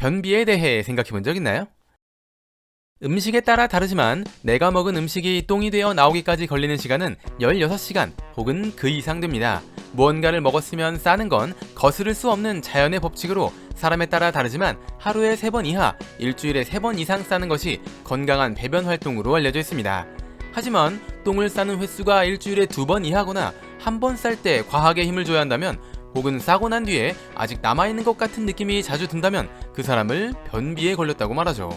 변비에 대해 생각해 본 적 있나요? 음식에 따라 다르지만 내가 먹은 음식이 똥이 되어 나오기까지 걸리는 시간은 16시간 혹은 그 이상 됩니다. 무언가를 먹었으면 싸는 건 거스를 수 없는 자연의 법칙으로 사람에 따라 다르지만 하루에 3번 이하, 일주일에 3번 이상 싸는 것이 건강한 배변 활동으로 알려져 있습니다. 하지만 똥을 싸는 횟수가 일주일에 2번 이하거나 한 번 쌀 때 과하게 힘을 줘야 한다면 혹은 싸고 난 뒤에 아직 남아있는 것 같은 느낌이 자주 든다면 그 사람을 변비에 걸렸다고 말하죠.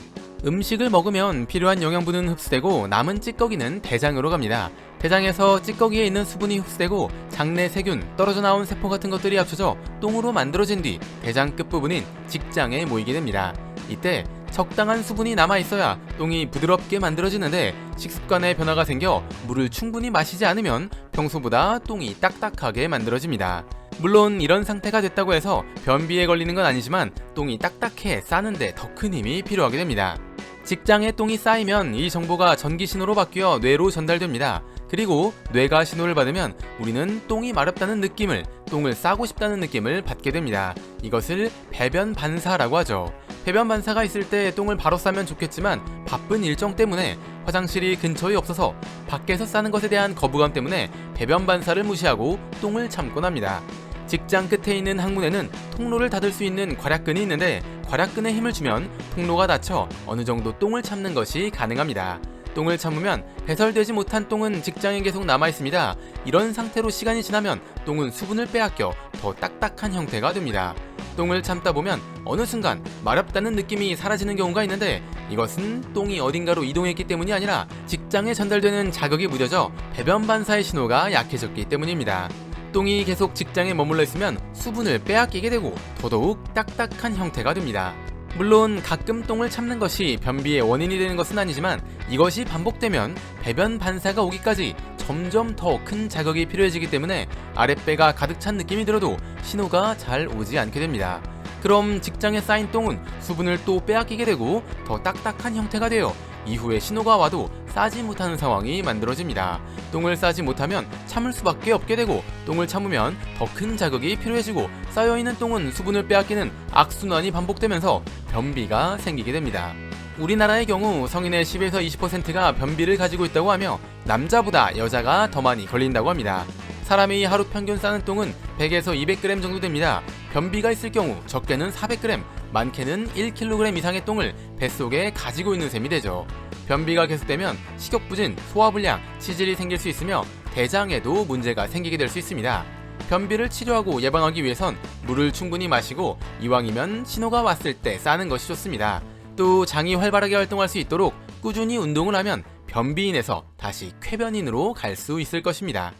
음식을 먹으면 필요한 영양분은 흡수되고 남은 찌꺼기는 대장으로 갑니다. 대장에서 찌꺼기에 있는 수분이 흡수되고 장내 세균, 떨어져 나온 세포 같은 것들이 합쳐져 똥으로 만들어진 뒤 대장 끝부분인 직장에 모이게 됩니다. 이때 적당한 수분이 남아있어야 똥이 부드럽게 만들어지는데 식습관에 변화가 생겨 물을 충분히 마시지 않으면 평소보다 똥이 딱딱하게 만들어집니다. 물론 이런 상태가 됐다고 해서 변비에 걸리는 건 아니지만 똥이 딱딱해 싸는데 더 큰 힘이 필요하게 됩니다. 직장에 똥이 쌓이면 이 정보가 전기 신호로 바뀌어 뇌로 전달됩니다. 그리고 뇌가 신호를 받으면 우리는 똥이 마렵다는 느낌을, 똥을 싸고 싶다는 느낌을 받게 됩니다. 이것을 배변 반사라고 하죠. 배변 반사가 있을 때 똥을 바로 싸면 좋겠지만 바쁜 일정 때문에 화장실이 근처에 없어서 밖에서 싸는 것에 대한 거부감 때문에 배변 반사를 무시하고 똥을 참곤 합니다. 직장 끝에 있는 항문에는 통로를 닫을 수 있는 괄약근이 있는데 괄약근에 힘을 주면 통로가 닫혀 어느 정도 똥을 참는 것이 가능합니다. 똥을 참으면 배설되지 못한 똥은 직장에 계속 남아있습니다. 이런 상태로 시간이 지나면 똥은 수분을 빼앗겨 더 딱딱한 형태가 됩니다. 똥을 참다 보면 어느 순간 마렵다는 느낌이 사라지는 경우가 있는데 이것은 똥이 어딘가로 이동했기 때문이 아니라 직장에 전달되는 자극이 무뎌져 배변 반사의 신호가 약해졌기 때문입니다. 똥이 계속 직장에 머물러 있으면 수분을 빼앗기게 되고 더더욱 딱딱한 형태가 됩니다. 물론 가끔 똥을 참는 것이 변비의 원인이 되는 것은 아니지만 이것이 반복되면 배변 반사가 오기까지 점점 더 큰 자극이 필요해지기 때문에 아랫배가 가득 찬 느낌이 들어도 신호가 잘 오지 않게 됩니다. 그럼 직장에 쌓인 똥은 수분을 또 빼앗기게 되고 더 딱딱한 형태가 되어 이후에 신호가 와도 싸지 못하는 상황이 만들어집니다. 똥을 싸지 못하면 참을 수밖에 없게 되고 똥을 참으면 더 큰 자극이 필요해지고 쌓여있는 똥은 수분을 빼앗기는 악순환이 반복되면서 변비가 생기게 됩니다. 우리나라의 경우 성인의 10에서 20%가 변비를 가지고 있다고 하며 남자보다 여자가 더 많이 걸린다고 합니다. 사람이 하루 평균 싸는 똥은 100에서 200g 정도 됩니다. 변비가 있을 경우 적게는 400g, 많게는 1kg 이상의 똥을 뱃속에 가지고 있는 셈이 되죠. 변비가 계속되면 식욕부진, 소화불량, 치질이 생길 수 있으며 대장에도 문제가 생기게 될 수 있습니다. 변비를 치료하고 예방하기 위해선 물을 충분히 마시고 이왕이면 신호가 왔을 때 싸는 것이 좋습니다. 또 장이 활발하게 활동할 수 있도록 꾸준히 운동을 하면 변비인에서 다시 쾌변인으로 갈 수 있을 것입니다.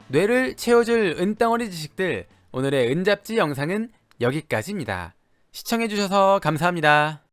뇌를 채워줄 은덩어리 지식들, 오늘의 은잡지 영상은 여기까지입니다. 시청해주셔서 감사합니다.